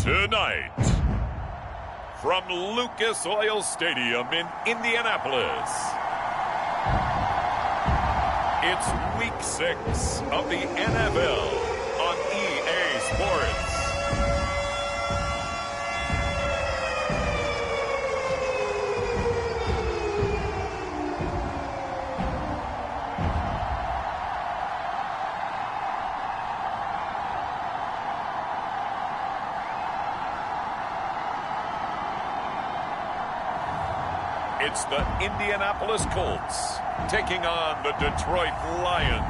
Tonight, from Lucas Oil Stadium in Indianapolis, it's Week 6 of the NFL on EA Sports. It's the Indianapolis Colts taking on the Detroit Lions.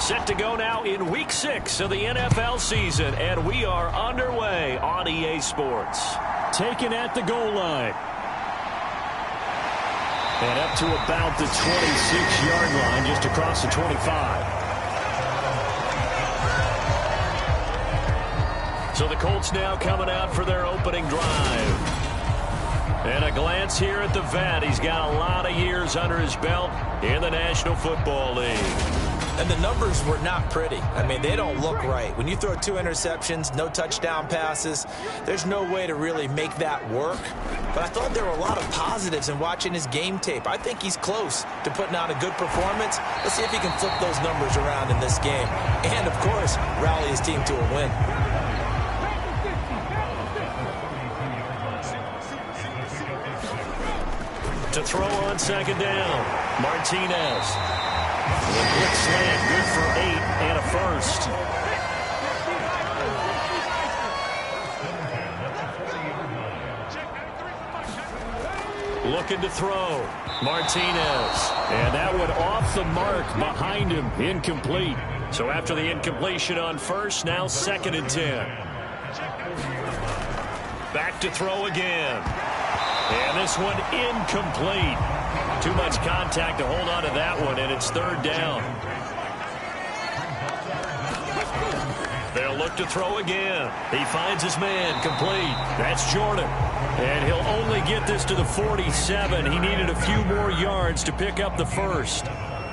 Set to go now in Week 6 of the NFL season, and we are underway on EA Sports. Taken at the goal line. And up to about the 26-yard line, just across the 25. So the Colts now coming out for their opening drive. And a glance here at the vet. He's got a lot of years under his belt in the National Football League. And the numbers were not pretty. I mean, they don't look right. When you throw 2 interceptions, no touchdown passes, there's no way to really make that work. But I thought there were a lot of positives in watching his game tape. I think he's close to putting on a good performance. Let's see if he can flip those numbers around in this game. And, of course, rally his team to a win. To throw on second down, Martinez. The blitz slant, good for 8 and a first. Looking to throw, Martinez. And that one off the mark behind him, incomplete. So after the incompletion on first, now 2nd and 10. Back to throw again. And this one incomplete. Too much contact to hold on to that one, and it's 3rd down. They'll look to throw again. He finds his man, complete. That's Jordan. And he'll only get this to the 47. He needed a few more yards to pick up the first.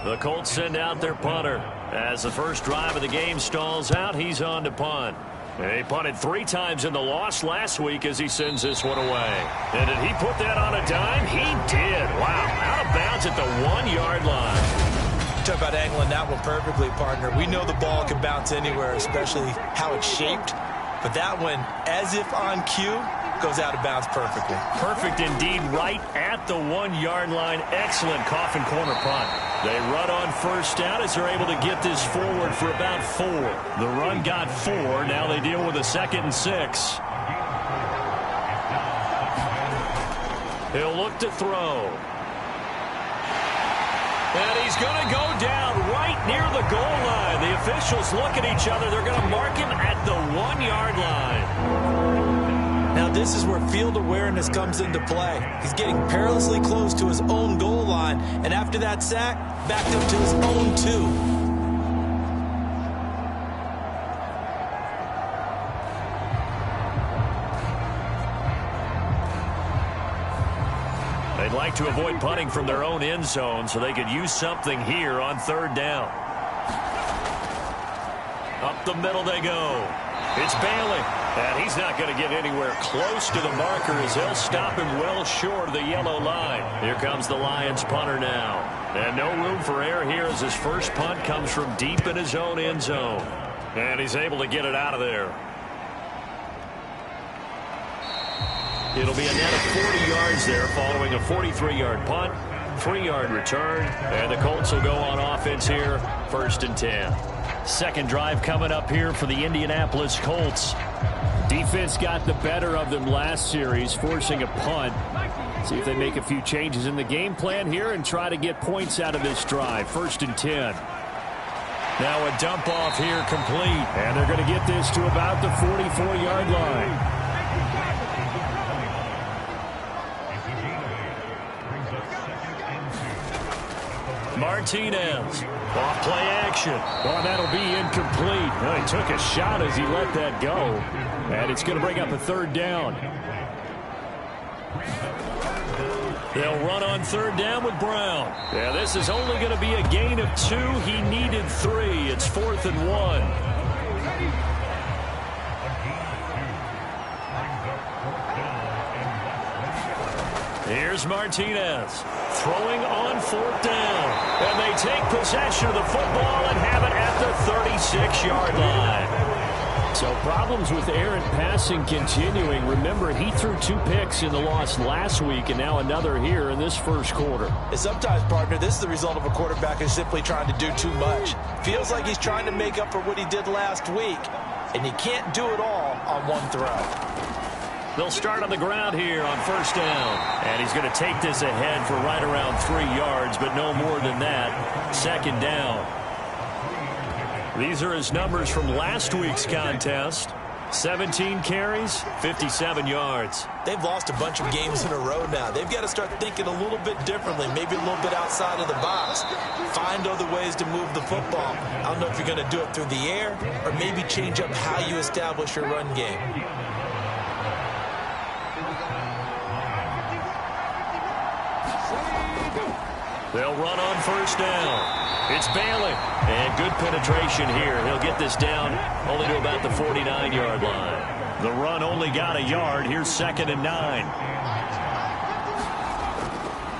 The Colts send out their punter. As the first drive of the game stalls out, he's on to punt. He punted 3 times in the loss last week as he sends this one away. And did he put that on a dime? He did. Wow. Out of bounds at the 1-yard line. Talk about angling that one perfectly, partner. We know the ball can bounce anywhere, especially how it's shaped. But that one, as if on cue, goes out of bounds perfectly. Perfect indeed, right at the 1-yard line. Excellent coffin corner punt. They run on first down as they're able to get this forward for about 4. The run got 4. Now they deal with a 2nd and 6. He'll look to throw. And he's going to go down right near the goal line. The officials look at each other. They're going to mark him at the 1-yard line. Now this is where field awareness comes into play. He's getting perilously close to his own goal line, and after that sack, backed up to his own 2. They'd like to avoid punting from their own end zone so they could use something here on 3rd down. Up the middle they go. It's Bailey. And he's not going to get anywhere close to the marker as they'll stop him well short of the yellow line. Here comes the Lions punter now. And no room for error here as his first punt comes from deep in his own end zone. And he's able to get it out of there. It'll be a net of 40 yards there following a 43-yard punt, 3-yard return, and the Colts will go on offense here, 1st and 10. Second drive coming up here for the Indianapolis Colts. Defense got the better of them last series, forcing a punt. See if they make a few changes in the game plan here and try to get points out of this drive, 1st and 10. Now a dump off here complete, and they're going to get this to about the 44-yard line. Martinez. Off play action. Oh, that'll be incomplete. Well, he took a shot as he let that go. And it's going to bring up a third down. They'll run on third down with Brown. Yeah, this is only going to be a gain of 2. He needed 3. It's 4th and 1. Here's Martinez throwing on 4th down. And they take possession of the football and have it at the 36-yard line. So problems with errant passing continuing. Remember, he threw 2 picks in the loss last week and now another here in this first quarter. And sometimes, partner, this is the result of a quarterback who's simply trying to do too much. Feels like he's trying to make up for what he did last week, and he can't do it all on one throw. They'll start on the ground here on first down. And he's going to take this ahead for right around 3 yards, but no more than that. Second down. These are his numbers from last week's contest. 17 carries, 57 yards. They've lost a bunch of games in a row now. They've got to start thinking a little bit differently, maybe a little bit outside of the box. Find other ways to move the football. I don't know if you're going to do it through the air or maybe change up how you establish your run game. They'll run on first down. It's Bailey. And good penetration here. He'll get this down only to about the 49-yard line. The run only got a yard. Here's 2nd and 9.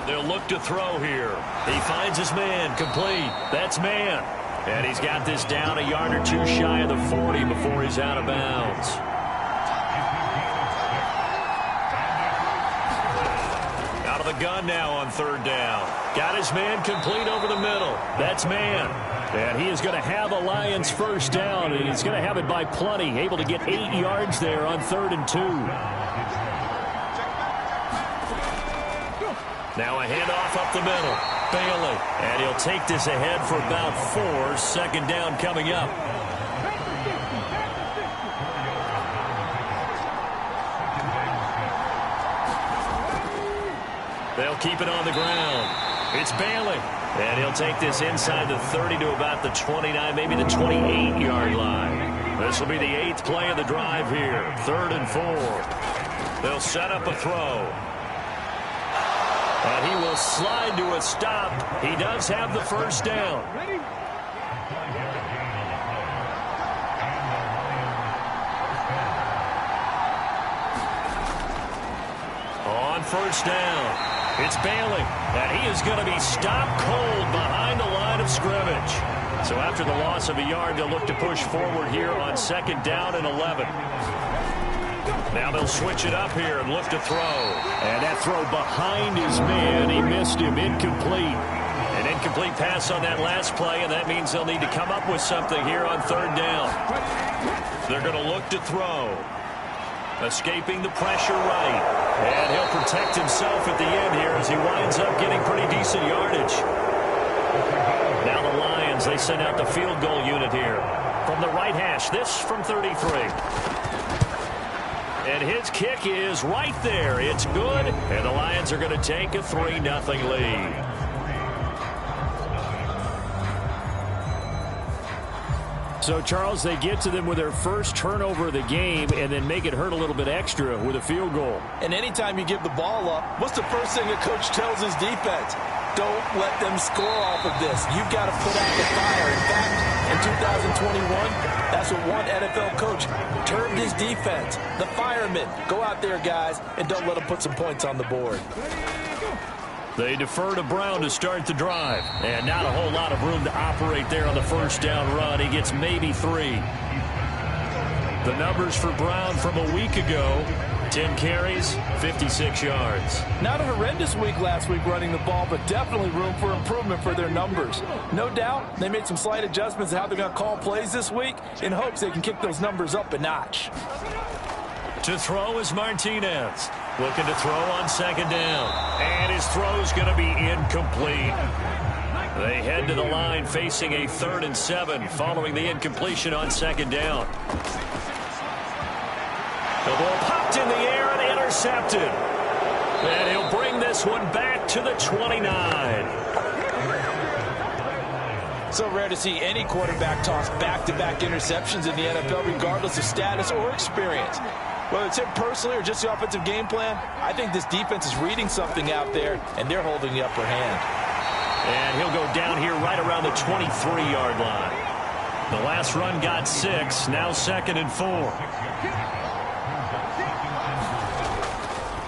They'll look to throw here. He finds his man. Complete. That's man. And he's got this down a yard or 2 shy of the 40 before he's out of bounds. Out of the gun now on third down. Got his man complete over the middle. That's man. And he is going to have a Lions first down, and he's going to have it by plenty. Able to get 8 yards there on 3rd and 2. Now a handoff up the middle. Bailey. And he'll take this ahead for about 4. Second down coming up. They'll keep it on the ground. It's Bailey. And he'll take this inside the 30 to about the 29, maybe the 28-yard line. This will be the 8th play of the drive here. 3rd and 4. They'll set up a throw. And he will slide to a stop. He does have the first down. On first down. It's Bailey, and he is going to be stopped cold behind the line of scrimmage. So after the loss of a yard, they'll look to push forward here on 2nd down and 11. Now they'll switch it up here and look to throw. And that throw behind his man, he missed him, incomplete. An incomplete pass on that last play, and that means they'll need to come up with something here on 3rd down. They're going to look to throw. Escaping the pressure right. And he'll protect himself at the end here as he winds up getting pretty decent yardage. Now the Lions, they send out the field goal unit here. From the right hash, this from 33. And his kick is right there. It's good. And the Lions are going to take a 3-0 lead. So, Charles, they get to them with their first turnover of the game and then make it hurt a little bit extra with a field goal. And anytime you give the ball up, what's the first thing a coach tells his defense? Don't let them score off of this. You've got to put out the fire. In fact, in 2021, that's what one NFL coach termed his defense. The firemen. Go out there, guys, and don't let them put some points on the board. They defer to Brown to start the drive. And not a whole lot of room to operate there on the first down run. He gets maybe 3. The numbers for Brown from a week ago: 10 carries, 56 yards. Not a horrendous week last week running the ball, but definitely room for improvement for their numbers. No doubt they made some slight adjustments to how they're going to call plays this week in hopes they can kick those numbers up a notch. To throw is Martinez. Looking to throw on 2nd down. And his throw's going to be incomplete. They head to the line facing a 3rd and 7 following the incompletion on 2nd down. The ball popped in the air and intercepted. And he'll bring this one back to the 29. so rare to see any quarterback toss back-to-back interceptions in the NFL, regardless of status or experience. Whether it's him personally or just the offensive game plan, I think this defense is reading something out there, and they're holding the upper hand. And he'll go down here right around the 23-yard line. The last run got 6, now 2nd and 4.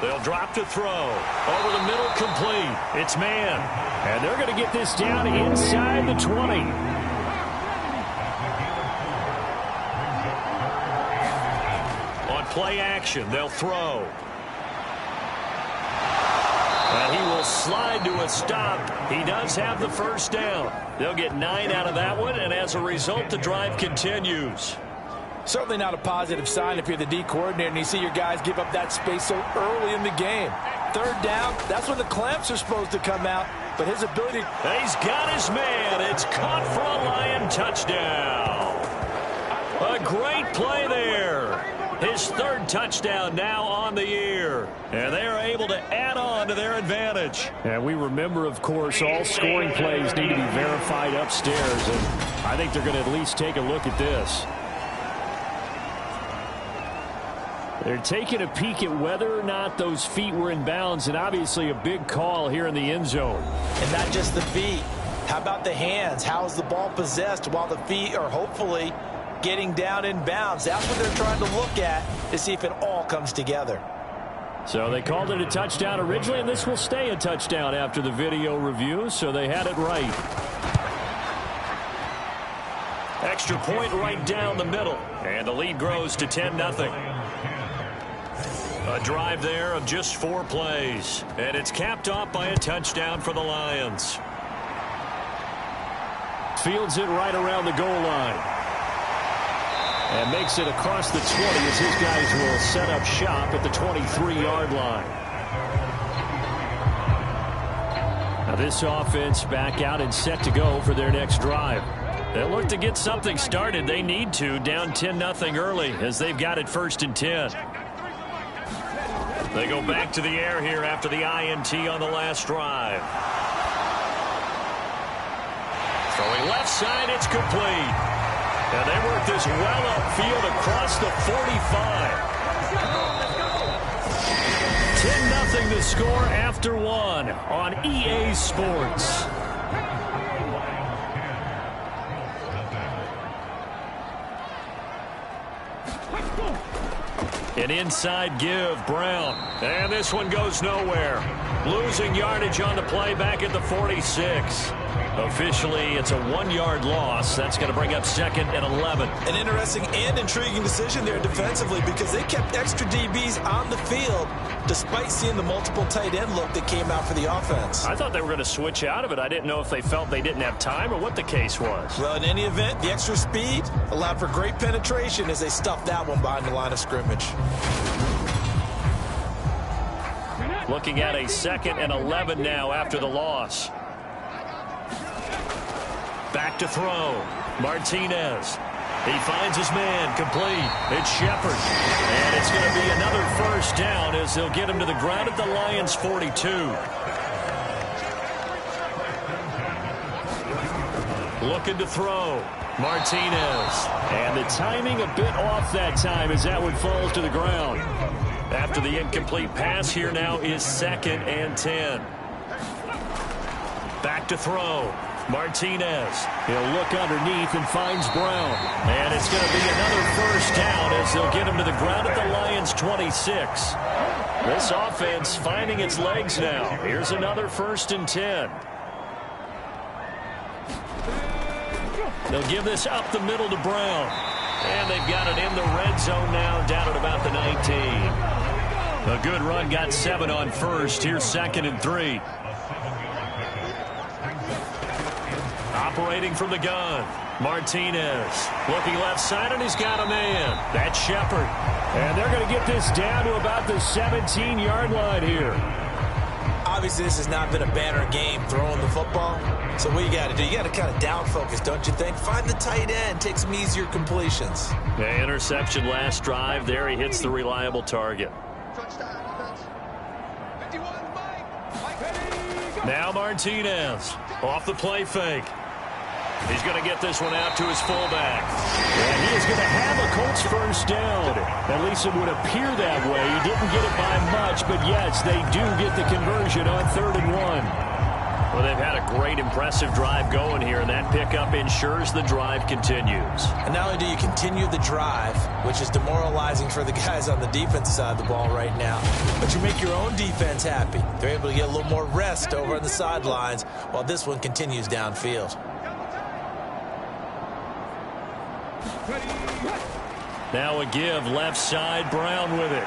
They'll drop to throw. Over the middle, complete. It's man. And they're going to get this down inside the 20. On play action, they'll throw. And he will slide to a stop. He does have the first down. They'll get 9 out of that one, and as a result, the drive continues. Certainly not a positive sign if you're the D coordinator and you see your guys give up that space so early in the game. 3rd down, that's when the clamps are supposed to come out, but his ability... He's got his man. It's caught for a Lion touchdown. A great play there. His 3rd touchdown now on the year. And they are able to add on to their advantage. And we remember, of course, all scoring plays need to be verified upstairs. And I think they're going to at least take a look at this. They're taking a peek at whether or not those feet were in bounds, and obviously a big call here in the end zone. And not just the feet. How about the hands? How is the ball possessed while the feet are hopefully getting down in bounds? That's what they're trying to look at to see if it all comes together. So they called it a touchdown originally, and this will stay a touchdown after the video review, so they had it right. Extra point right down the middle, and the lead grows to 10-0. A drive there of just 4 plays, and it's capped off by a touchdown for the Lions. Fields it right around the goal line. And makes it across the 20 as his guys will set up shop at the 23-yard line. Now this offense back out and set to go for their next drive. They'll look to get something started. They need to, down 10-0 early as they've got it 1st and 10. They go back to the air here after the INT on the last drive. Throwing left side, it's complete. And they work this well upfield across the 45. 10-0 the score after 1 on EA Sports. An inside give, Brown. And this one goes nowhere. Losing yardage on the play back at the 46. Officially, it's a 1-yard loss. That's going to bring up 2nd and 11. An interesting and intriguing decision there defensively because they kept extra DBs on the field despite seeing the multiple tight end look that came out for the offense. I thought they were going to switch out of it. I didn't know if they felt they didn't have time or what the case was. Well, in any event, the extra speed allowed for great penetration as they stuffed that one behind the line of scrimmage. Looking at a 2nd and 11 now after the loss. Back to throw. Martinez. He finds his man. Complete. It's Shepard. And it's going to be another 1st down as they'll get him to the ground at the Lions' 42. Looking to throw. Martinez. And the timing a bit off that time as that one falls to the ground. After the incomplete pass, here now is 2nd and 10. Back to throw. Martinez. He'll look underneath and finds Brown. And it's going to be another 1st down as they'll get him to the ground at the Lions' 26. This offense finding its legs now. Here's another 1st and 10. They'll give this up the middle to Brown. And they've got it in the red zone now, down at about the 19. A good run, got 7 on 1st. Here's 2nd and 3. Operating from the gun. Martinez looking left side, and he's got a man. That's Shepard. And they're going to get this down to about the 17-yard line here. Obviously, this has not been a banner game throwing the football. So what you got to do, you got to kind of down focus, don't you think? Find the tight end, take some easier completions. Yeah, interception last drive. There he hits the reliable target. Now Martinez off the play fake. He's going to get this one out to his fullback. And he is going to have a Colts first down. At least it would appear that way. He didn't get it by much, but yes, they do get the conversion on 3rd and 1. Well, they've had a great, impressive drive going here, and that pickup ensures the drive continues. And not only do you continue the drive, which is demoralizing for the guys on the defensive side of the ball right now, but you make your own defense happy. They're able to get a little more rest over on the sidelines while this one continues downfield. Now a give, left side, Brown with it.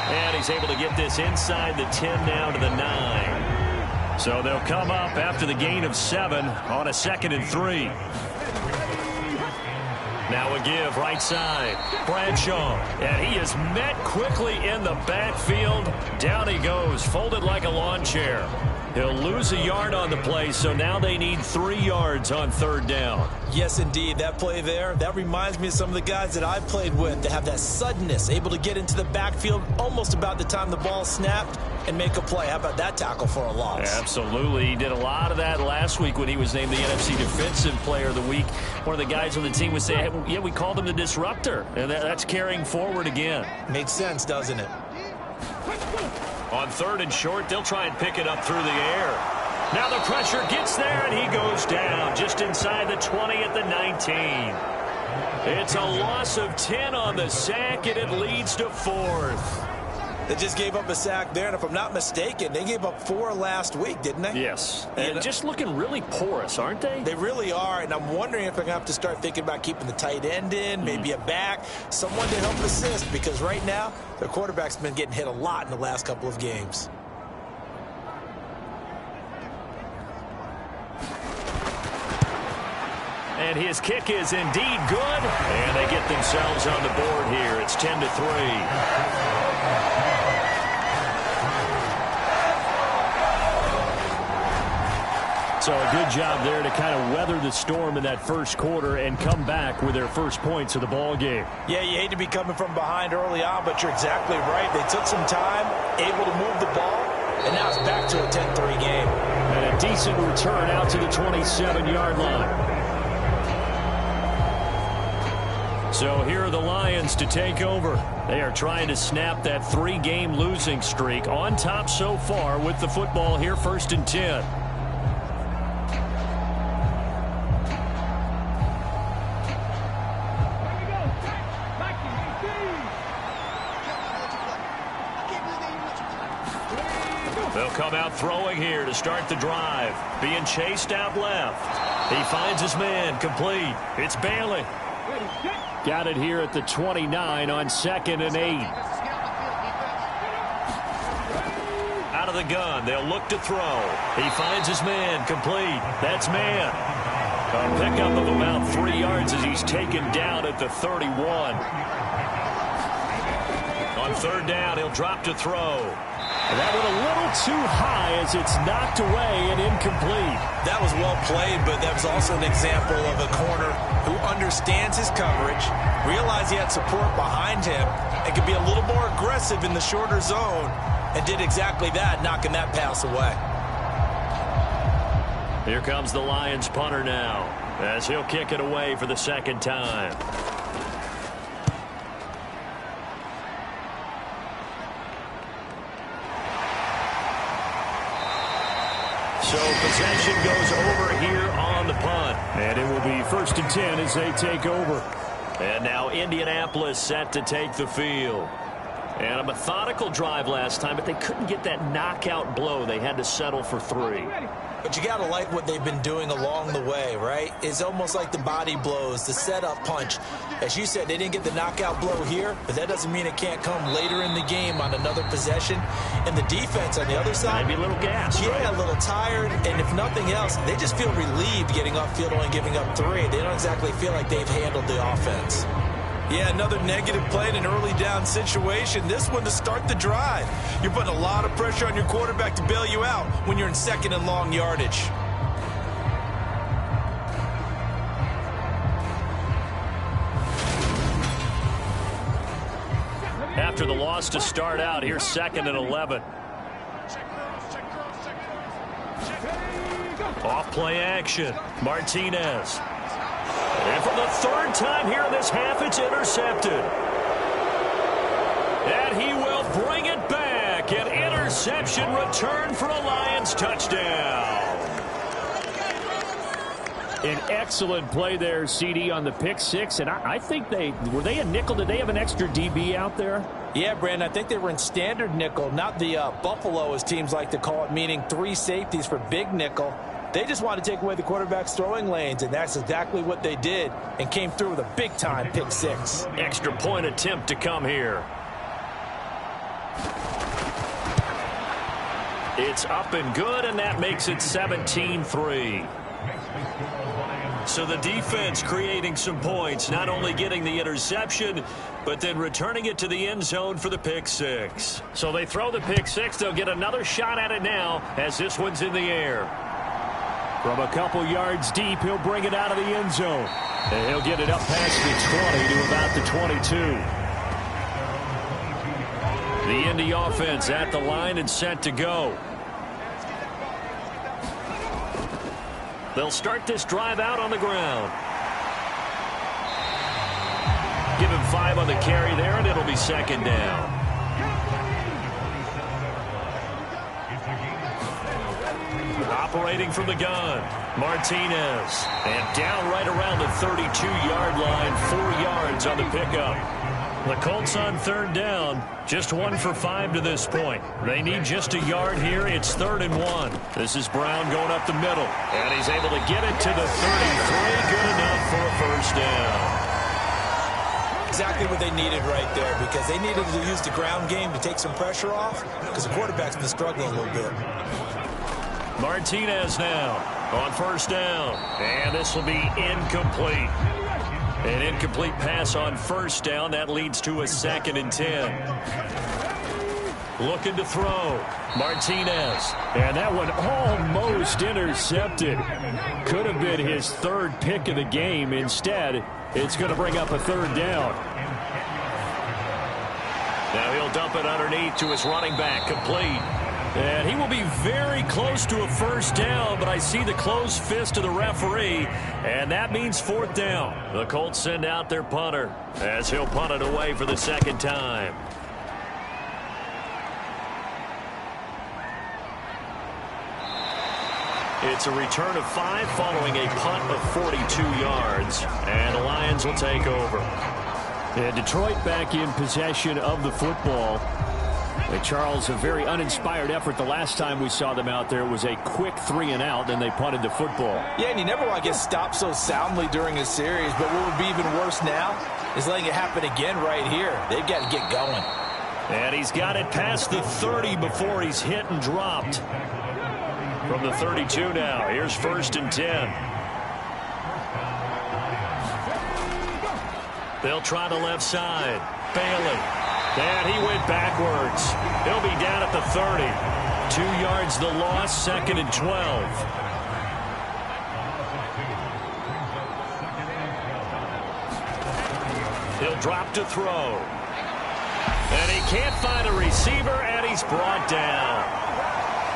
And he's able to get this inside the 10 now to the 9. So they'll come up after the gain of 7 on a 2nd and 3. Now a give, right side, Bradshaw. And he is met quickly in the backfield. Down he goes, folded like a lawn chair. He'll lose a yard on the play, so now they need 3 yards on 3rd down. Yes, indeed. That play there, that reminds me of some of the guys that I've played with that have that suddenness, able to get into the backfield almost about the time the ball snapped and make a play. How about that tackle for a loss? Absolutely. He did a lot of that last week when he was named the NFC Defensive Player of the Week. One of the guys on the team would say, hey, yeah, we called him the disruptor. And that's carrying forward again. Makes sense, doesn't it? On 3rd and short, they'll try and pick it up through the air. Now the pressure gets there, and he goes down just inside the 20 at the 19. It's a loss of 10 on the sack, and it leads to 4th. They just gave up a sack there, and if I'm not mistaken, they gave up 4 last week, didn't they? Yes, and just looking really porous, aren't they? They really are, and I'm wondering if they're going to have to start thinking about keeping the tight end in, maybe a back, someone to help assist, because right now, their quarterback's been getting hit a lot in the last couple of games. And his kick is indeed good, and they get themselves on the board here. It's 10-3. So a good job there to kind of weather the storm in that first quarter and come back with their first points of the ball game. Yeah, you hate to be coming from behind early on, but you're exactly right. They took some time, able to move the ball, and now it's back to a 10-3 game. And a decent return out to the 27-yard line. So here are the Lions to take over. They are trying to snap that 3-game losing streak. On top so far with the football here, 1st and 10. They'll come out throwing here to start the drive. Being chased out left. He finds his man, complete. It's Bailey. Got it here at the 29 on 2nd and 8. Out of the gun, they'll look to throw. He finds his man, complete. That's man. A pickup of about 3 yards as he's taken down at the 31. On 3rd down, he'll drop to throw. And that went a little too high as it's knocked away and incomplete. That was well played, but that was also an example of a corner who understands his coverage, realized he had support behind him, and could be a little more aggressive in the shorter zone, and did exactly that, knocking that pass away. Here comes the Lions punter now, as he'll kick it away for the 2nd time. So possession goes over here on the punt. And it will be 1st and 10 as they take over. And now Indianapolis set to take the field. And a methodical drive last time, but they couldn't get that knockout blow. They had to settle for 3. But you got to like what they've been doing along the way, right? It's almost like the body blows, the setup punch. As you said, they didn't get the knockout blow here, but that doesn't mean it can't come later in the game on another possession. And the defense on the other side, maybe a little gas, yeah, right? A little tired. And if nothing else, they just feel relieved getting off field only giving up 3. They don't exactly feel like they've handled the offense. Yeah, another negative play in an early down situation. This one to start the drive. You're putting a lot of pressure on your quarterback to bail you out when you're in 2nd and long yardage. After the loss to start out, here's 2nd and 11. Off play action. Martinez. And for the third time here in this half, it's intercepted. And he will bring it back. An interception return for a Lions touchdown. An excellent play there, CD, on the pick six. And I think were they a nickel? Did they have an extra DB out there? Yeah, Brandon, I think they were in standard nickel, not the Buffalo, as teams like to call it, meaning 3 safeties for big nickel. They just want to take away the quarterback's throwing lanes, and that's exactly what they did and came through with a big-time pick six. Extra point attempt to come here. It's up and good, and that makes it 17-3. So the defense creating some points, not only getting the interception, but then returning it to the end zone for the pick six. So they throw the pick six. They'll get another shot at it now as this one's in the air. From a couple yards deep, he'll bring it out of the end zone. And he'll get it up past the 20 to about the 22. The Indy offense at the line and set to go. They'll start this drive out on the ground. Give him 5 on the carry there, and it'll be second down. Operating from the gun, Martinez. And down right around the 32-yard line, 4 yards on the pickup. The Colts on third down, just 1 for 5 to this point. They need just a yard here. It's 3rd and 1. This is Brown going up the middle, and he's able to get it to the 33. Good enough for a first down. Exactly what they needed right there, because they needed to use the ground game to take some pressure off, because the quarterback's been struggling a little bit. Martinez now on first down, and this will be incomplete. An incomplete pass on first down. That leads to a 2nd and 10. Looking to throw. Martinez. And that one almost intercepted. Could have been his 3rd pick of the game. Instead, it's going to bring up a 3rd down. Now he'll dump it underneath to his running back. Complete. And he will be very close to a first down, but I see the closed fist of the referee, and that means 4th down. The Colts send out their punter as he'll punt it away for the 2nd time. It's a return of 5 following a punt of 42 yards, and the Lions will take over. And Detroit back in possession of the football. And Charles, a very uninspired effort the last time we saw them out there. It was a quick 3 and out, then they punted the football. Yeah, and you never want to get stopped so soundly during a series, but what would be even worse now is letting it happen again right here. They've got to get going. And he's got it past the 30 before he's hit and dropped. From the 32 now, here's 1st and 10. They'll try the left side. Bailey. And he went backwards. He'll be down at the 30. 2 yards the loss, 2nd and 12. He'll drop to throw. And he can't find a receiver, and he's brought down.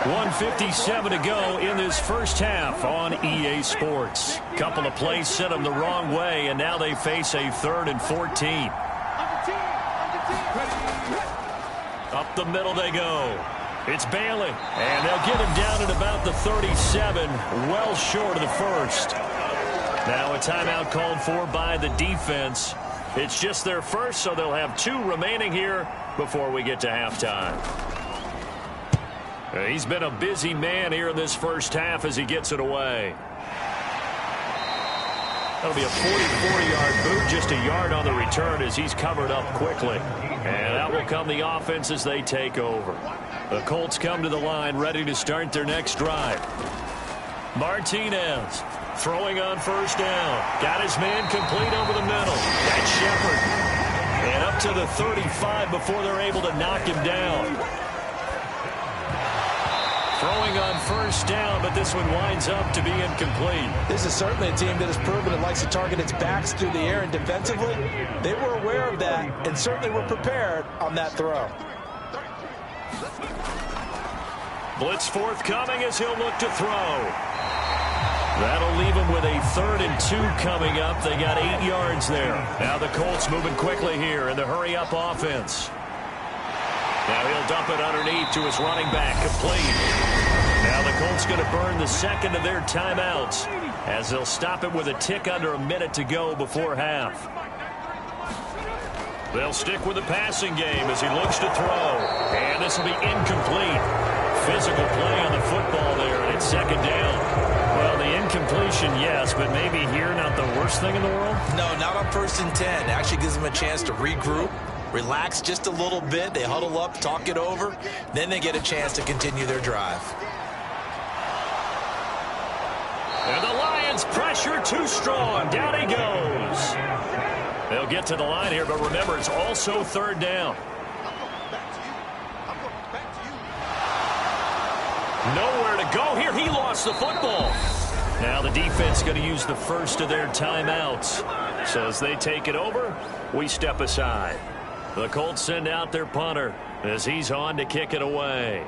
1:57 to go in this first half on EA Sports. Couple of plays sent them the wrong way, and now they face a 3rd and 14. Up the middle they go. It's Bailey. And they'll get him down at about the 37, well short of the first. Now a timeout called for by the defense. It's just their first, so they'll have 2 remaining here before we get to halftime. He's been a busy man here in this first half as he gets it away. That'll be a 44-yard boot, just a yard on the return as he's covered up quickly. And out will come the offense as they take over. The Colts come to the line ready to start their next drive. Martinez throwing on first down. Got his man complete over the middle. That's Shepard. And up to the 35 before they're able to knock him down. Throwing on first down, but this one winds up to be incomplete. This is certainly a team that has proven it likes to target its backs through the air, and defensively, they were aware of that and certainly were prepared on that throw. Blitz forthcoming as he'll look to throw. That'll leave him with a 3rd and 2 coming up. They got 8 yards there. Now the Colts moving quickly here in the hurry-up offense. Now he'll dump it underneath to his running back, complete. Now the Colts going to burn the second of their timeouts as they'll stop it with a tick under a minute to go before half. They'll stick with the passing game as he looks to throw. And this will be incomplete. Physical play on the football there, and it's 2nd down. Well, the incompletion, yes, but maybe here not the worst thing in the world? No, not on 1st and 10. It actually gives them a chance to regroup, relax just a little bit. They huddle up, talk it over. Then they get a chance to continue their drive. And the Lions pressure too strong. Down he goes. They'll get to the line here, but remember, it's also 3rd down. Nowhere to go here. He lost the football. Now the defense going to use the first of their timeouts. So as they take it over, we step aside. The Colts send out their punter as he's on to kick it away.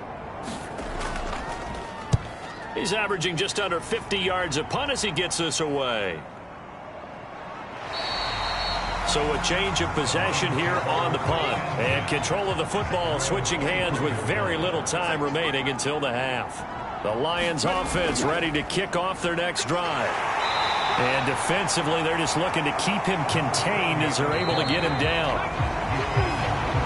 He's averaging just under 50 yards a punt as he gets this away. So a change of possession here on the punt. And control of the football switching hands with very little time remaining until the half. The Lions offense ready to kick off their next drive. And defensively, they're just looking to keep him contained as they're able to get him down.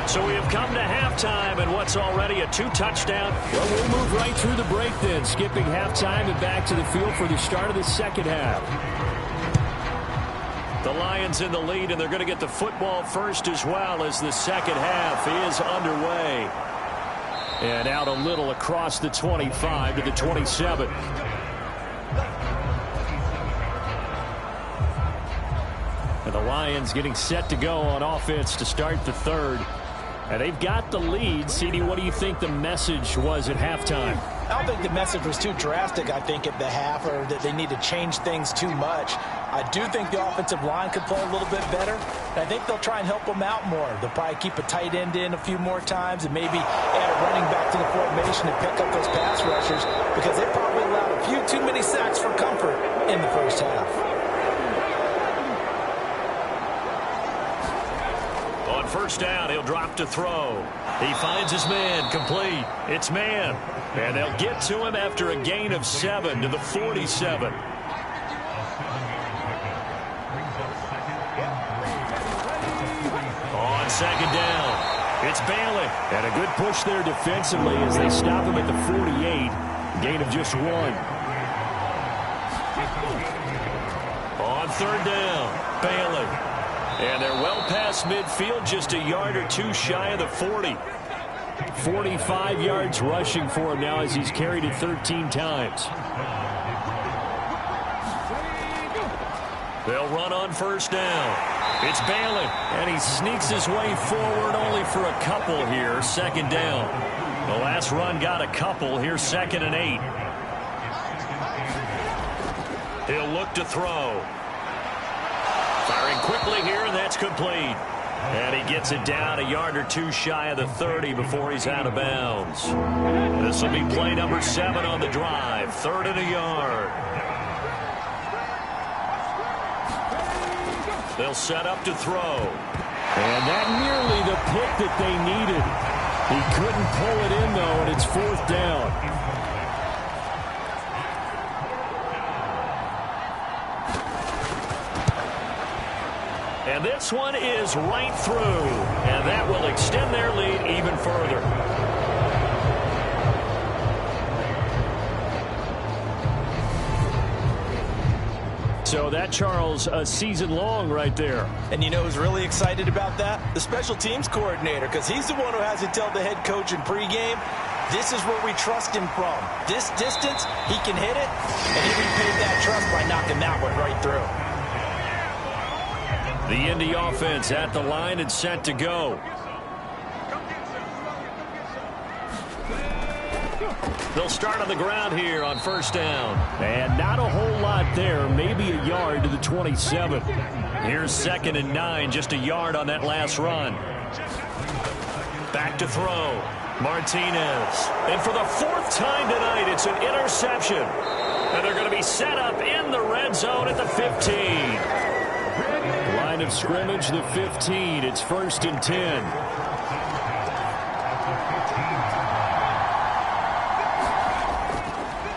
So we have come to halftime and what's already a 2-touchdown. Well, we'll move right through the break then, skipping halftime and back to the field for the start of the second half. The Lions in the lead, and they're going to get the football first as well as the second half is underway. And out a little across the 25 to the 27. And the Lions getting set to go on offense to start the 3rd. And they've got the lead. CD, what do you think the message was at halftime? I don't think the message was too drastic, I think, at the half, or that they need to change things too much. I do think the offensive line could play a little bit better, and I think they'll try and help them out more. They'll probably keep a tight end in a few more times and maybe add a running back to the formation and pick up those pass rushers, because they probably allowed a few too many sacks for comfort in the first half. On 1st down, he'll drop to throw. He finds his man, complete. It's man. And they'll get to him after a gain of 7 to the 47. On 2nd down, it's Bailey. And a good push there defensively as they stop him at the 48. Gain of just 1. On 3rd down, Bailey. And they're well past midfield, just a yard or 2 shy of the 40. 45 yards rushing for him now as he's carried it 13 times. They'll run on 1st down. It's Bailey, and he sneaks his way forward only for a couple here. 2nd down. The last run got a couple. Here's 2nd and 8. He'll look to throw. Firing quickly here, and that's complete. And he gets it down a yard or 2 shy of the 30 before he's out of bounds. This will be play number 7 on the drive. 3rd and a yard. They'll set up to throw. And that nearly the pick that they needed. He couldn't pull it in, though, and it's 4th down. And this one is right through. And that will extend their lead even further. So that, Charles, a season long right there. And you know who's really excited about that? The special teams coordinator, because he's the one who has to tell the head coach in pregame, this is where we trust him from. This distance, he can hit it, and he repaid that trust by knocking that one right through. The Indy offense at the line and set to go. They'll start on the ground here on 1st down. And not a whole lot there, maybe a yard to the 27. Here's 2nd and 9, just a yard on that last run. Back to throw. Martinez. And for the fourth time tonight, it's an interception. And they're going to be set up in the red zone at the 15. Line of scrimmage, the 15. It's 1st and 10.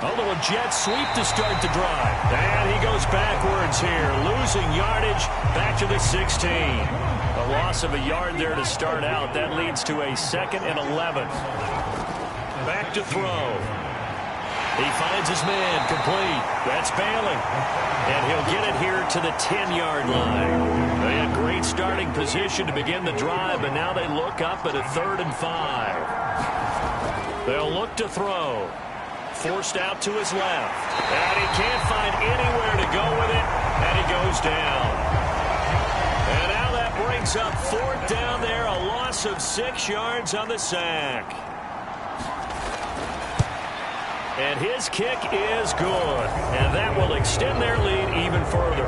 A little jet sweep to start the drive. And he goes backwards here, losing yardage back to the 16. A loss of a yard there to start out. That leads to a 2nd and 11. Back to throw. He finds his man, complete. That's Bailey. And he'll get it here to the 10-yard line. They had great starting position to begin the drive, but now they look up at a 3rd and 5. They'll look to throw. Forced out to his left. And he can't find anywhere to go with it, and he goes down. And now that brings up 4th down there, a loss of 6 yards on the sack. And his kick is good. And that will extend their lead even further.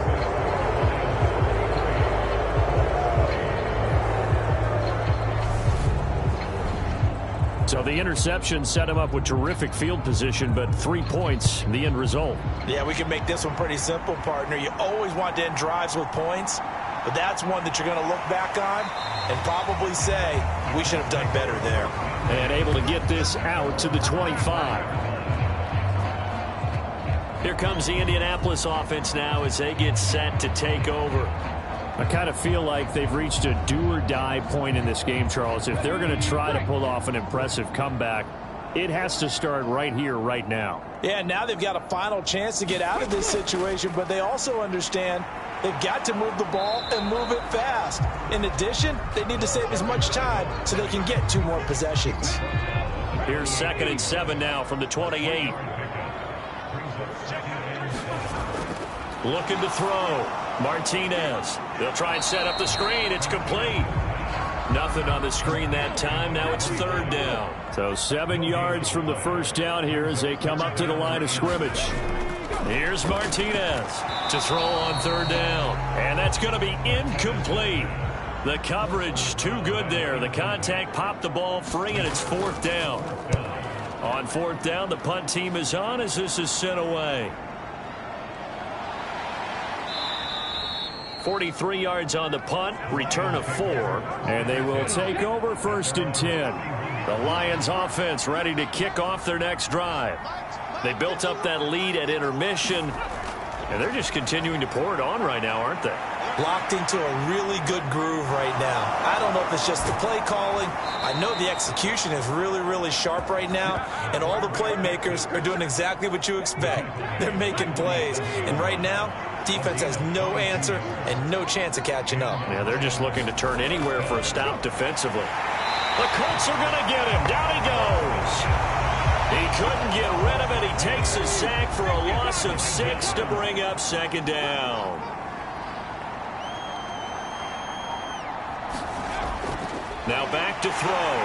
So the interception set him up with terrific field position, but 3 points, the end result. Yeah, we can make this one pretty simple, partner. You always want to end drives with points, but that's one that you're going to look back on and probably say, we should have done better there. And able to get this out to the 25. Here comes the Indianapolis offense now as they get set to take over. I kind of feel like they've reached a do-or-die point in this game, Charles. If they're going to try to pull off an impressive comeback, it has to start right here, right now. Yeah, now they've got a final chance to get out of this situation, but they also understand they've got to move the ball and move it fast. In addition, they need to save as much time so they can get 2 more possessions. Here's 2nd and 7 now from the 28. Looking to throw. Martinez. They'll try and set up the screen. It's complete. Nothing on the screen that time. Now it's 3rd down. So 7 yards from the first down here as they come up to the line of scrimmage. Here's Martinez to throw on 3rd down. And that's going to be incomplete. The coverage too good there. The contact popped the ball free, and it's 4th down. On 4th down, the punt team is on as this is sent away. 43 yards on the punt, return of 4, and they will take over 1st and 10. The Lions offense ready to kick off their next drive. They built up that lead at intermission, and they're just continuing to pour it on right now, aren't they? Locked into a really good groove right now. I don't know if it's just the play calling. I know the execution is really, really sharp right now, and all the playmakers are doing exactly what you expect. They're making plays, and right now, defense has no answer and no chance of catching up. Yeah, they're just looking to turn anywhere for a stop defensively. The Colts are going to get him. Down he goes. He couldn't get rid of it. He takes a sack for a loss of 6 to bring up 2nd down. Now back to throw.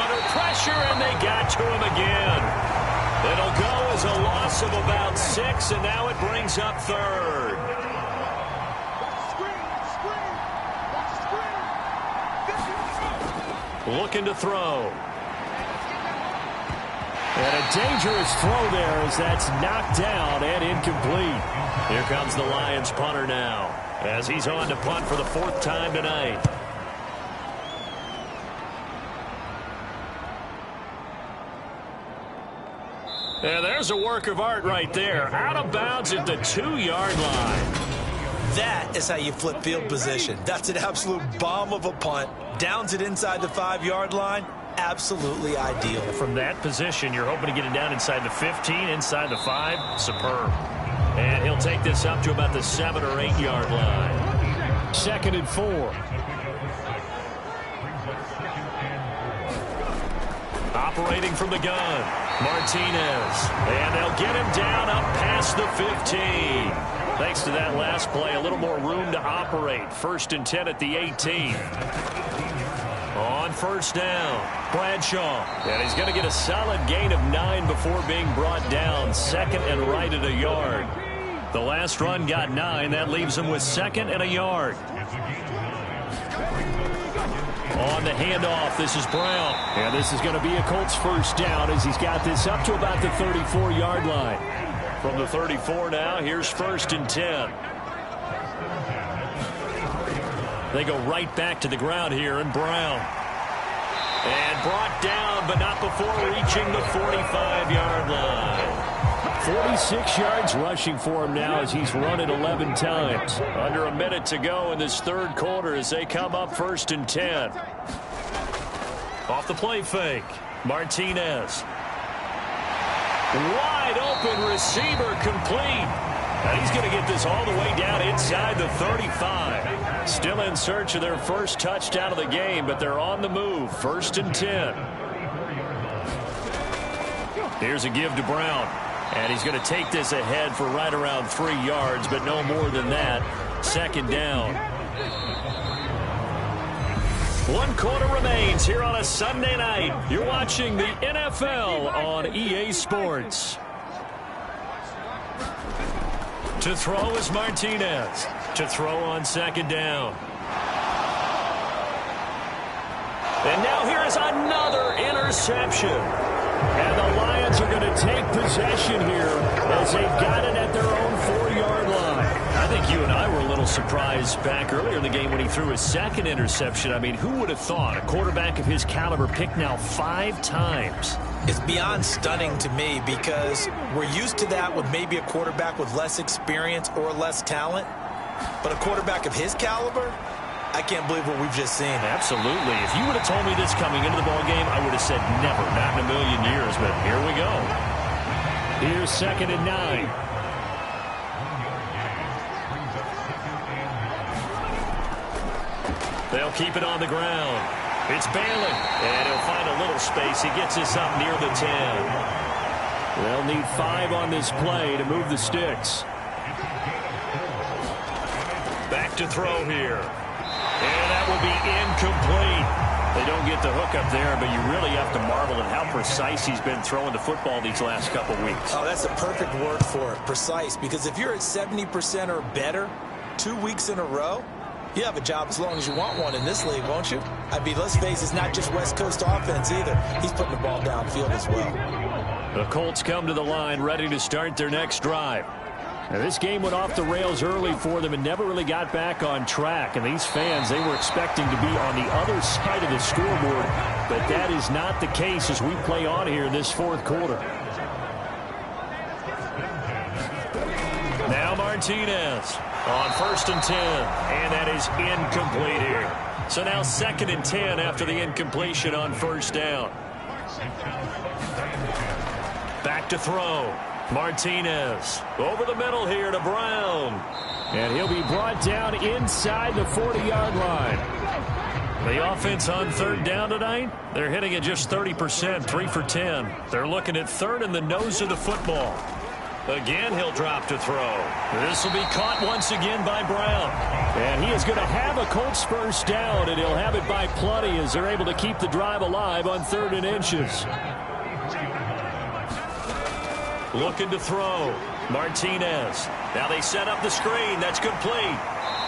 Under pressure, and they got to him again. It'll go as a loss of about 6, and now it brings up 3rd. Looking to throw. And a dangerous throw there as that's knocked down and incomplete. Here comes the Lions punter now as he's on to punt for the 4th time tonight. And there's a work of art right there. Out of bounds at the 2-yard line. That is how you flip field position. That's an absolute bomb of a punt. Downs it inside the 5-yard line. Absolutely ideal. From that position, you're hoping to get it down inside the 15, inside the 5. Superb. And he'll take this up to about the 7 or 8-yard line. 2nd and 4. Operating from the gun. Martinez. And they'll get him down up past the 15. Thanks to that last play, a little more room to operate. 1st and 10 at the 18. On 1st down, Bradshaw. And he's going to get a solid gain of 9 before being brought down. 2nd and right at a yard. The last run got 9. That leaves him with 2nd and a yard. On the handoff, this is Brown. And this is going to be a Colts first down as he's got this up to about the 34-yard line. From the 34 now, here's 1st and 10. They go right back to the ground here, and Brown. And brought down, but not before reaching the 45-yard line. 46 yards rushing for him now as he's run it 11 times. Under a minute to go in this third quarter as they come up 1st and 10. Off the play fake, Martinez. Wide open receiver complete. And he's going to get this all the way down inside the 35. Still in search of their first touchdown of the game, but they're on the move. 1st and 10. Here's a give to Brown. And he's going to take this ahead for right around 3 yards, but no more than that. 2nd down. 1 quarter remains here on a Sunday night. You're watching the NFL on EA Sports. To throw is Martinez. To throw on 2nd down. And now here is another interception. And the Lions are going to take possession here as they've got it at their own 4-yard line. I think you and I were a little surprised back earlier in the game when he threw his 2nd interception. I mean, who would have thought a quarterback of his caliber picked now 5 times? It's beyond stunning to me because we're used to that with maybe a quarterback with less experience or less talent. But a quarterback of his caliber, I can't believe what we've just seen. Absolutely. If you would have told me this coming into the ballgame, I would have said never, not in a million years. But here we go. Here's 2nd and 9. They'll keep it on the ground. It's Bailey, and he'll find a little space. He gets this up near the 10. They'll need 5 on this play to move the sticks. Back to throw here. And that will be incomplete. They don't get the hook up there, but you really have to marvel at how precise he's been throwing the football these last couple weeks. Oh, that's a perfect word for it, precise, because if you're at 70% or better 2 weeks in a row, you have a job as long as you want one in this league, won't you? I mean, let's face it, it's not just West Coast offense either. He's putting the ball downfield as well. The Colts come to the line ready to start their next drive. Now, this game went off the rails early for them and never really got back on track. And these fans, they were expecting to be on the other side of the scoreboard. But that is not the case as we play on here in this 4th quarter. Now Martinez on 1st and 10. And that is incomplete here. So now 2nd and 10 after the incompletion on 1st down. Back to throw. Martinez over the middle here to Brown. And he'll be brought down inside the 40-yard line. The offense on 3rd down tonight, they're hitting at just 30%, 3 for 10. They're looking at 3rd in the nose of the football. Again, he'll drop to throw. This will be caught once again by Brown. And he is going to have a Colts first down, and he'll have it by plenty as they're able to keep the drive alive on 3rd and inches. Looking to throw. Martinez. Now they set up the screen. That's complete.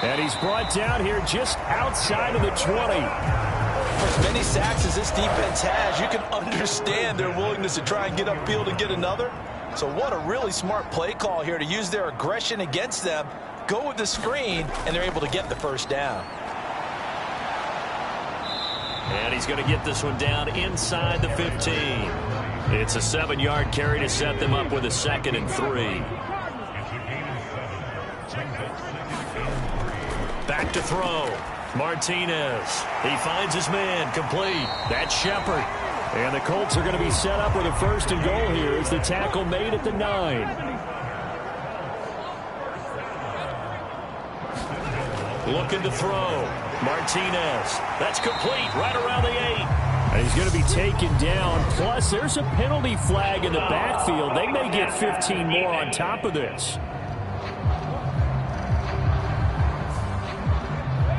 And he's brought down here just outside of the 20. For as many sacks as this defense has, you can understand their willingness to try and get upfield and get another. So what a really smart play call here to use their aggression against them, go with the screen, and they're able to get the first down. And he's going to get this one down inside the 15. It's a 7-yard carry to set them up with a 2nd and 3. Back to throw. Martinez. He finds his man. Complete. That's Shepard. And the Colts are going to be set up with a 1st and goal here as the tackle made at the 9. Looking to throw. Martinez. That's complete right around the 8. And he's going to be taken down. Plus, there's a penalty flag in the backfield. They may get 15 more on top of this.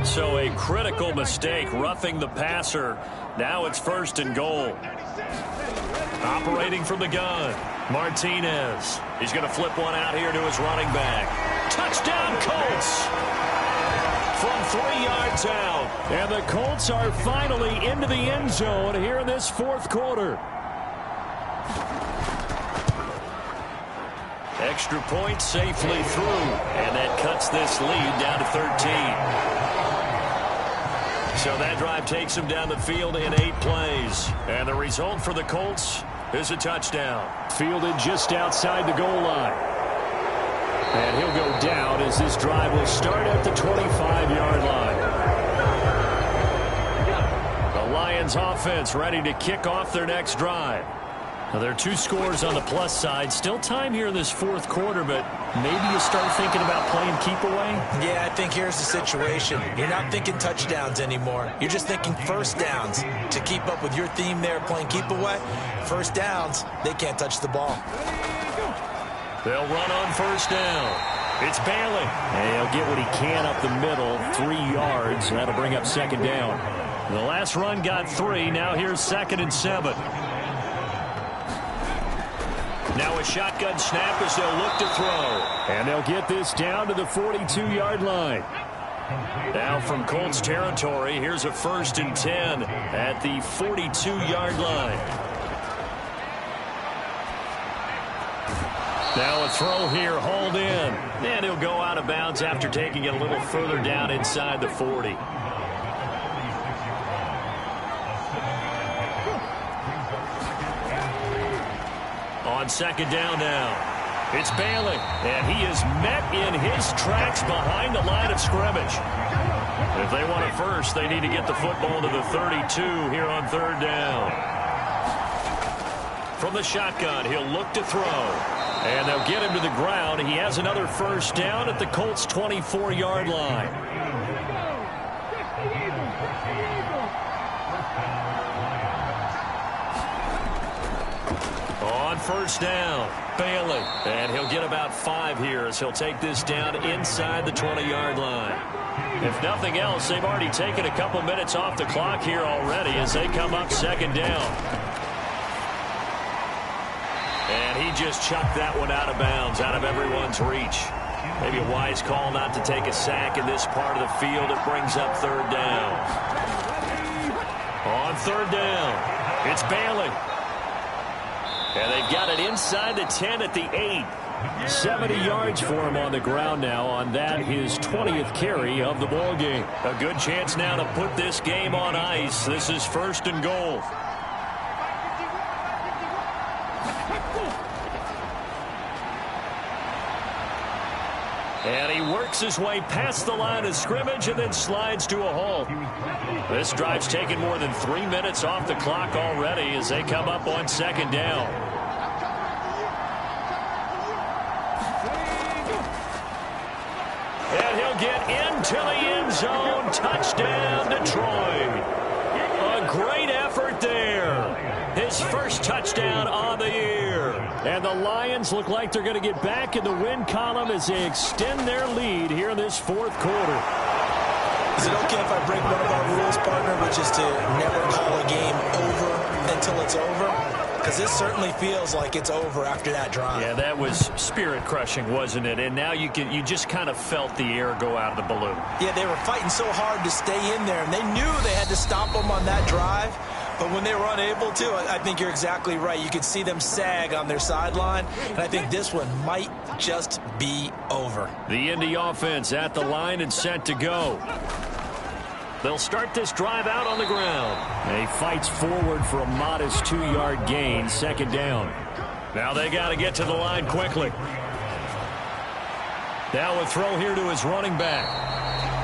So a critical mistake, roughing the passer. Now it's 1st and goal. Operating from the gun, Martinez. He's going to flip one out here to his running back. Touchdown, Colts! from 3 yards out. And the Colts are finally into the end zone here in this fourth quarter. Extra point safely through, and that cuts this lead down to 13. So that drive takes him down the field in 8 plays. And the result for the Colts is a touchdown. Fielded just outside the goal line. And he'll go down as this drive will start at the 25-yard line. The Lions offense ready to kick off their next drive. Now, there are 2 scores on the plus side. Still time here in this fourth quarter, but maybe you start thinking about playing keep away? Yeah, I think here's the situation. You're not thinking touchdowns anymore. You're just thinking first downs. To keep up with your theme there, playing keep away, first downs, they can't touch the ball. They'll run on first down. It's Bailey. And he'll get what he can up the middle, 3 yards. That'll bring up second down. The last run got 3. Now here's 2nd and 7. Now a shotgun snap as they'll look to throw. And they'll get this down to the 42-yard line. Now from Colts territory, here's a 1st and 10 at the 42-yard line. Now a throw here, hauled in. And he'll go out of bounds after taking it a little further down inside the 40. On 2nd down now, it's Bailey, and he is met in his tracks behind the line of scrimmage. If they want it first, they need to get the football to the 32 here on 3rd down. From the shotgun, he'll look to throw, and they'll get him to the ground. He has another 1st down at the Colts' 24-yard line. On 1st down, Bailey, and he'll get about 5 here as he'll take this down inside the 20-yard line. If nothing else, they've already taken a couple minutes off the clock here already as they come up 2nd down. And he just chucked that one out of bounds, out of everyone's reach. Maybe a wise call not to take a sack in this part of the field. It brings up 3rd down. On 3rd down, it's Bailey. And they've got it inside the 10 at the 8. 70 yards for him on the ground now on that, his 20th carry of the ball game. A good chance now to put this game on ice. This is 1st and goal. And he works his way past the line of scrimmage and then slides to a halt. This drive's taken more than 3 minutes off the clock already as they come up on 2nd down. And he'll get into the end zone. Touchdown, Detroit. A great effort there. His first touchdown on the year. And the Lions look like they're going to get back in the win column as they extend their lead here in this fourth quarter. Is it okay if I break one of our rules, partner, which is to never call a game over until it's over? Because this certainly feels like it's over after that drive. Yeah, that was spirit-crushing, wasn't it? And now you just kind of felt the air go out of the balloon. Yeah, they were fighting so hard to stay in there, and they knew they had to stop them on that drive. But when they were unable to, I think you're exactly right. You could see them sag on their sideline, and I think this one might just be over. The Indy offense at the line and set to go. They'll start this drive out on the ground. And he fights forward for a modest 2-yard gain, 2nd down. Now they got to get to the line quickly. Now a throw here to his running back.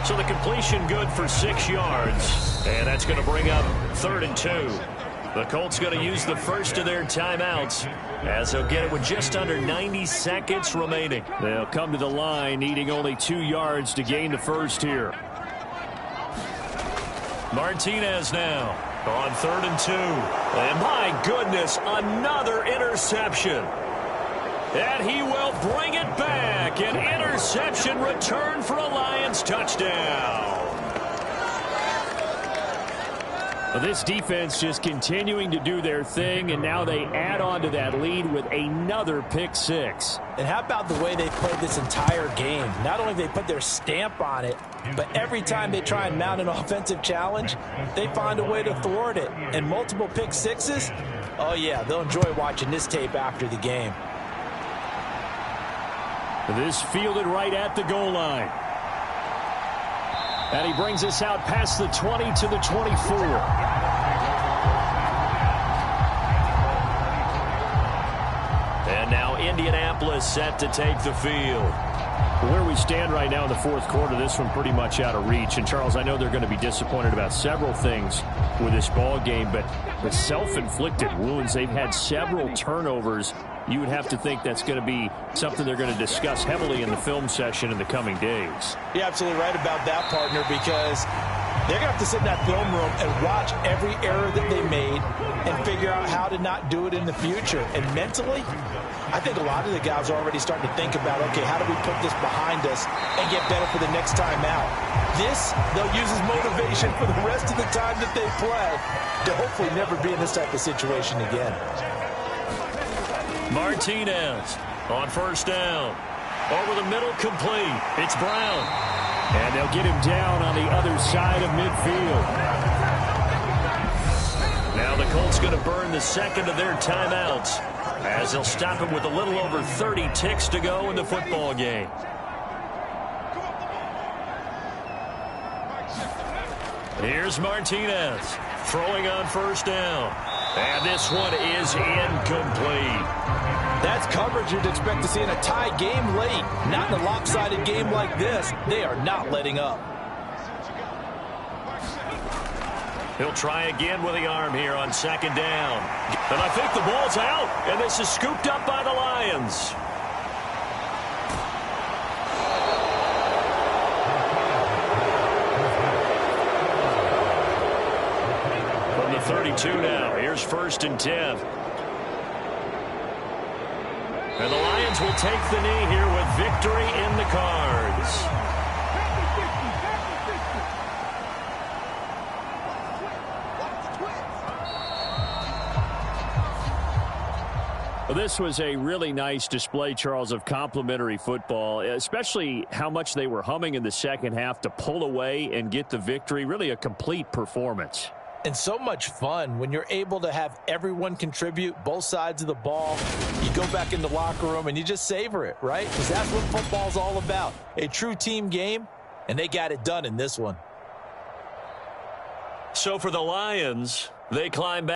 So the completion good for 6 yards. And that's going to bring up 3rd and 2. The Colts going to use the first of their timeouts as they'll get it with just under 90 seconds remaining. They'll come to the line needing only 2 yards to gain the first here. Martinez now on 3rd and 2. And my goodness, another interception. And he will bring it back. An interception return for a Lions touchdown. Well, this defense just continuing to do their thing, and now they add on to that lead with another pick six. And how about the way they played this entire game? Not only have they put their stamp on it, but every time they try and mount an offensive challenge, they find a way to thwart it. And multiple pick sixes, oh yeah, they'll enjoy watching this tape after the game. This fielded right at the goal line. And he brings us out past the 20 to the 24. And now Indianapolis set to take the field. Where we stand right now in the fourth quarter, this one pretty much out of reach. And, Charles, I know they're going to be disappointed about several things with this ball game, but the self-inflicted wounds, they've had several turnovers. You would have to think that's going to be something they're going to discuss heavily in the film session in the coming days. You're absolutely right about that, partner, because they're going to have to sit in that film room and watch every error that they made and figure out how to not do it in the future. And mentally, I think a lot of the guys are already starting to think about, okay, how do we put this behind us and get better for the next time out? This, they'll use as motivation for the rest of the time that they play to hopefully never be in this type of situation again. Martinez on first down. Over the middle, complete. It's Brown. And they'll get him down on the other side of midfield. Now the Colts going to burn the second of their timeouts as they'll stop him with a little over 30 ticks to go in the football game. Here's Martinez throwing on first down. And this one is incomplete. That's coverage you'd expect to see in a tie game late. Not in a lopsided game like this. They are not letting up. He'll try again with the arm here on second down. And I think the ball's out. And this is scooped up by the Lions. From the 32 now. Here's first and 10. And the Lions will take the knee here with victory in the cards. Well, this was a really nice display, Charles, of complimentary football, especially how much they were humming in the second half to pull away and get the victory. Really a complete performance. And so much fun when you're able to have everyone contribute, both sides of the ball. You go back in the locker room and you just savor it, right? Because that's what football's all about. A true team game, and they got it done in this one. So for the Lions, they climb back.